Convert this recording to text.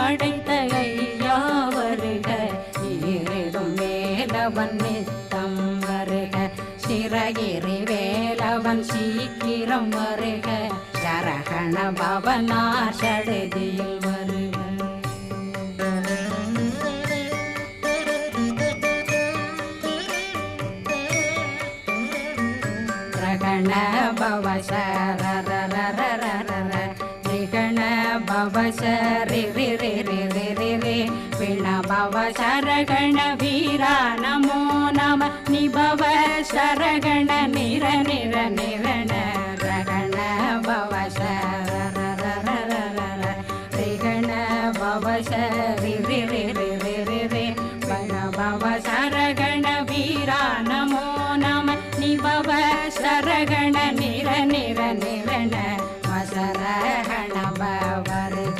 படைத்த ஐயா வருக, ஈரிடும் வேலவன் நித்தம் வருக, சிறகிரி வேலவன் சீக்கிரம் வருக, சரகண பவனா சடுதியில் வருக. ரகண பவ சரரரரரர ரிகண பவ சரி ரி ரி ரி ரி ரி ரி பிண பவ சரகண வீரா நமோ நம நிபவ சரகண நிர நிர நிரண ரகண பவ சரரரரரர ரிகண பவ சரி